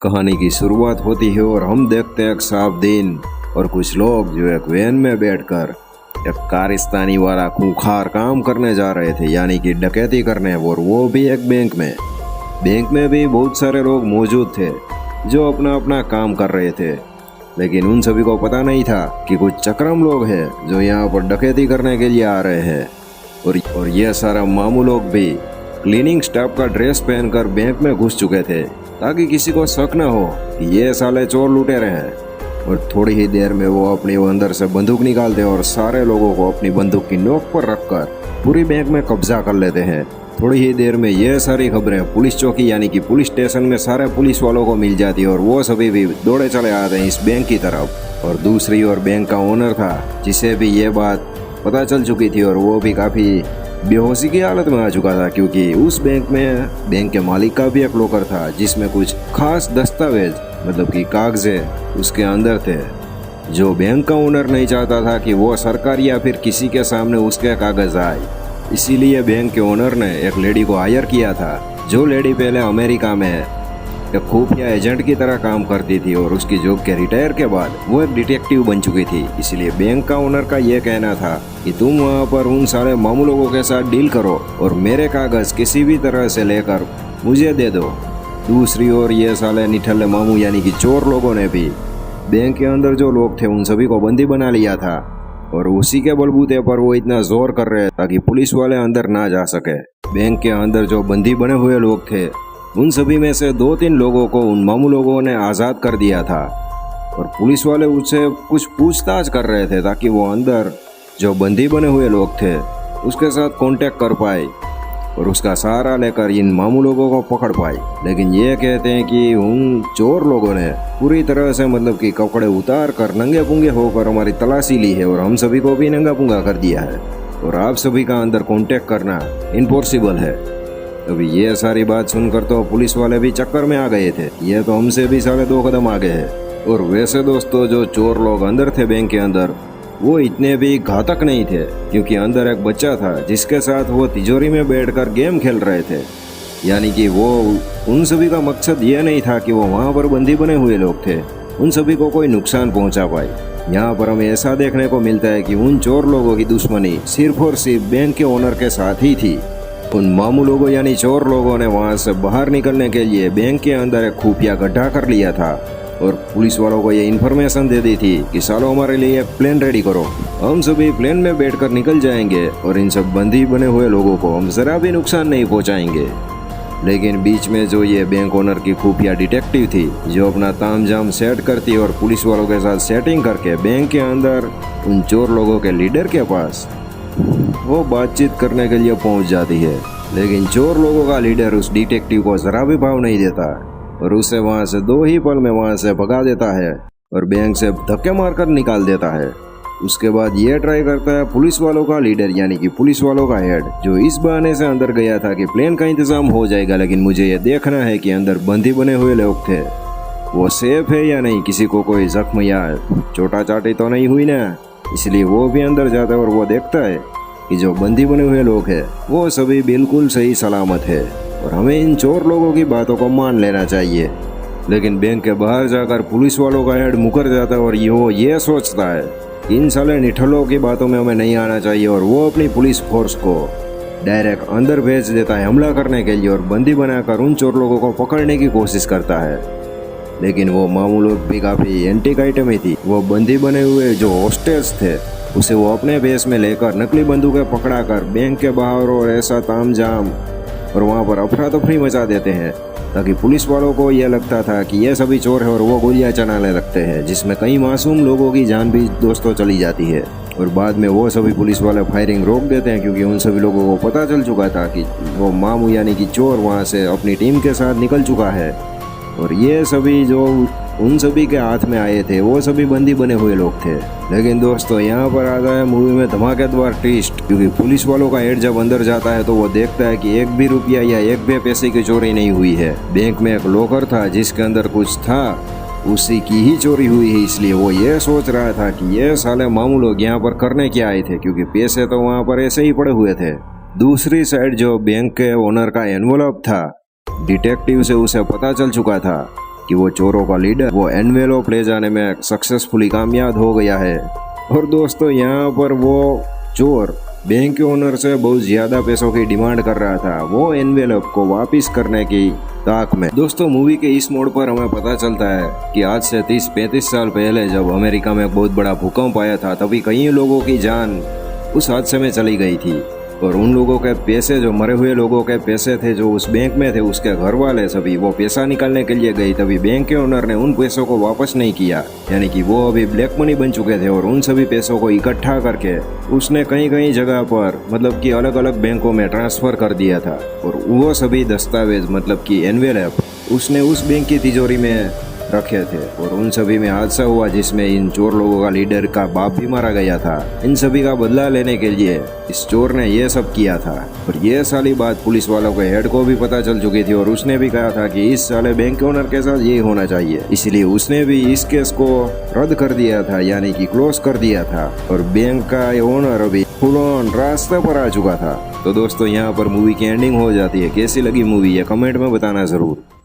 कहानी की शुरुआत होती है और हम देखते हैं एक साफ दिन और कुछ लोग जो एक वैन में बैठकर एक कारिस्तानी वाला खूंखार काम करने जा रहे थे, यानी कि डकैती करने, और वो भी एक बैंक में। बैंक में भी बहुत सारे लोग मौजूद थे जो अपना अपना काम कर रहे थे, लेकिन उन सभी को पता नहीं था कि कुछ चक्रम लोग हैं जो यहाँ पर डकैती करने के लिए आ रहे हैं। और ये सारा मामू लोग भी क्लीनिंग स्टाफ का ड्रेस पहनकर बैंक में घुस चुके थे ताकि किसी को शक न हो कि ये साले चोर लुटेरे हैं। और थोड़ी ही देर में वो अपनी अंदर से बंदूक निकालते और सारे लोगों को अपनी बंदूक की नोक पर रखकर पूरी बैंक में कब्जा कर लेते हैं। थोड़ी ही देर में ये सारी खबरें पुलिस चौकी यानी कि पुलिस स्टेशन में सारे पुलिस वालों को मिल जाती और वो सभी भी दौड़े चले आते हैं इस बैंक की तरफ। और दूसरी ओर बैंक का ओनर था जिसे भी ये बात पता चल चुकी थी और वो भी काफ़ी बेहोशी की हालत में आ चुका था, क्योंकि उस बैंक में बैंक के मालिक का भी एक लॉकर था जिसमें कुछ खास दस्तावेज मतलब कि कागजे उसके अंदर थे, जो बैंक का ओनर नहीं चाहता था कि वो सरकार या फिर किसी के सामने उसके कागज आए। इसीलिए बैंक के ओनर ने एक लेडी को हायर किया था, जो लेडी पहले अमेरिका में एक खुफिया एजेंट की तरह काम करती थी और उसकी जॉब के रिटायर के बाद वो एक डिटेक्टिव बन चुकी थी। इसलिए बैंक का ओनर का ये कहना था कि तुम वहाँ पर उन सारे मामू लोगों के साथ डील करो और मेरे कागज किसी भी तरह से लेकर मुझे दे दो। दूसरी ओर ये साले निठल्ले मामू यानी कि चोर लोगों ने भी बैंक के अंदर जो लोग थे उन सभी को बंदी बना लिया था और उसी के बलबूते पर वो इतना जोर कर रहे ताकि पुलिस वाले अंदर ना जा सके। बैंक के अंदर जो बंदी बने हुए लोग थे उन सभी में से 2-3 लोगों को उन मामू लोगों ने आज़ाद कर दिया था और पुलिस वाले उससे कुछ पूछताछ कर रहे थे ताकि वो अंदर जो बंदी बने हुए लोग थे उसके साथ कांटेक्ट कर पाए और उसका सहारा लेकर इन मामू लोगों को पकड़ पाए। लेकिन ये कहते हैं कि उन चोर लोगों ने पूरी तरह से मतलब कि कपड़े उतार कर नंगे पुंगे होकर हमारी तलाशी ली है और हम सभी को भी नंगा पुंगा कर दिया है और आप सभी का अंदर कांटेक्ट करना इम्पॉसिबल है। अभी ये सारी बात सुनकर तो पुलिस वाले भी चक्कर में आ गए थे, ये तो हमसे भी साढ़े 2 कदम आगे है। और वैसे दोस्तों जो चोर लोग अंदर थे बैंक के अंदर वो इतने भी घातक नहीं थे, क्योंकि अंदर एक बच्चा था जिसके साथ वो तिजोरी में बैठकर गेम खेल रहे थे। यानी कि वो उन सभी का मकसद ये नहीं था कि वो वहाँ पर बंदी बने हुए लोग थे उन सभी को कोई नुकसान पहुँचा पाए। यहाँ पर हमें ऐसा देखने को मिलता है कि उन चोर लोगों की दुश्मनी सिर्फ और सिर्फ बैंक के ओनर के साथ ही थी। उन मामू लोगों यानी चोर लोगों ने वहां से बाहर निकलने के लिए बैंक के अंदर एक खुफिया गड्ढा कर लिया था और पुलिस वालों को ये इन्फॉर्मेशन दे दी थी कि सालों हमारे लिए एक प्लेन रेडी करो, हम सभी प्लेन में बैठकर निकल जाएंगे और इन सब बंदी बने हुए लोगों को हम जरा भी नुकसान नहीं पहुंचाएंगे। लेकिन बीच में जो ये बैंक ओनर की खुफिया डिटेक्टिव थी जो अपना तामझाम सेट करती और पुलिस वालों के साथ सेटिंग करके बैंक के अंदर उन चोर लोगों के लीडर के पास वो बातचीत करने के लिए पहुंच जाती है। लेकिन चोर लोगों का लीडर उस डिटेक्टिव को जरा भी भाव नहीं देता और उसे वहां से 2 ही पल में वहां से भगा देता है और बैंक से धक्के मारकर निकाल देता है। उसके बाद ये ट्राई करता है पुलिस वालों का लीडर यानी कि पुलिस वालों का हेड, जो इस बहाने से अंदर गया था कि प्लेन का इंतजाम हो जाएगा, लेकिन मुझे ये देखना है कि अंदर बंदी बने हुए लोग थे वो सेफ है या नहीं, किसी को कोई जख्म या चोटा चाटी तो नहीं हुई ना। इसलिए वो भी अंदर जाता है और वो देखता है कि जो बंदी बने हुए लोग हैं वो सभी बिल्कुल सही सलामत है और हमें इन चोर लोगों की बातों को मान लेना चाहिए। लेकिन बैंक के बाहर जाकर पुलिस वालों का हेड मुकर जाता है और ये सोचता है कि इन साले निठलों की बातों में हमें नहीं आना चाहिए और वो अपनी पुलिस फोर्स को डायरेक्ट अंदर भेज देता है हमला करने के लिए और बंदी बनाकर उन चोर लोगों को पकड़ने की कोशिश करता है। लेकिन वो मामू लोग भी काफ़ी एंटी आइटम ही थी। वो बंदी बने हुए जो हॉस्टेज थे उसे वो अपने बेस में लेकर नकली बंदूकें पकड़ाकर बैंक के बाहर और ऐसा तामझाम और वहाँ पर अफरा तफरी मचा देते हैं ताकि पुलिस वालों को यह लगता था कि ये सभी चोर है और वो गोलियां चलाने लगते हैं, जिसमें कई मासूम लोगों की जान भी दोस्तों चली जाती है। और बाद में वो सभी पुलिस वाले फायरिंग रोक देते हैं क्योंकि उन सभी लोगों को पता चल चुका था कि वो मामू यानी कि चोर वहाँ से अपनी टीम के साथ निकल चुका है और ये सभी जो उन सभी के हाथ में आए थे वो सभी बंदी बने हुए लोग थे। लेकिन दोस्तों यहाँ पर आता है मूवी में धमाकेदार ट्विस्ट, क्योंकि पुलिस वालों का हेड जब अंदर जाता है तो वो देखता है कि 1 भी रुपया या 1 भी पैसे की चोरी नहीं हुई है। बैंक में एक लॉकर था जिसके अंदर कुछ था, उसी की ही चोरी हुई है। इसलिए वो ये सोच रहा था कि ये साले मामू लोग यहाँ पर करने क्या आए थे, क्योंकि पैसे तो वहाँ पर ऐसे ही पड़े हुए थे। दूसरी साइड जो बैंक के ओनर का एनवलप था, डिटेक्टिव से उसे पता चल चुका था कि वो चोरों का लीडर वो एनवेलोप ले जाने में सक्सेसफुली कामयाब हो गया है। और दोस्तों यहाँ पर वो चोर बैंक के ओनर से बहुत ज्यादा पैसों की डिमांड कर रहा था, वो एनवेलप को वापस करने की ताक में। दोस्तों मूवी के इस मोड़ पर हमें पता चलता है कि आज से 30-35 साल पहले जब अमेरिका में बहुत बड़ा भूकंप आया था, तभी कई लोगों की जान उस हादसे में चली गई थी। और उन लोगों के पैसे, जो मरे हुए लोगों के पैसे थे जो उस बैंक में थे, उसके घर वाले सभी वो पैसा निकालने के लिए गए, तभी बैंक के ओनर ने उन पैसों को वापस नहीं किया, यानी कि वो अभी ब्लैक मनी बन चुके थे। और उन सभी पैसों को इकट्ठा करके उसने कई कई जगह पर मतलब कि अलग अलग बैंकों में ट्रांसफर कर दिया था। और वो सभी दस्तावेज मतलब कि एनवेलप उसने उस बैंक की तिजोरी में रखे थे। और उन सभी में हादसा हुआ जिसमें इन चोर लोगों का लीडर का बाप भी मारा गया था। इन सभी का बदला लेने के लिए इस चोर ने ये सब किया था। और ये सारी बात पुलिस वालों के हेड को भी पता चल चुकी थी, और उसने भी कहा था कि इस साले बैंक के ओनर के साथ ये होना चाहिए, इसलिए उसने भी इस केस को रद्द कर दिया था, यानी कि क्लोज कर दिया था। और बैंक का ओनर अभी फुल ऑन रास्ते पर आ चुका था। तो दोस्तों यहाँ पर मूवी की एंडिंग हो जाती है। कैसी लगी मूवी ये कमेंट में बताना जरूर।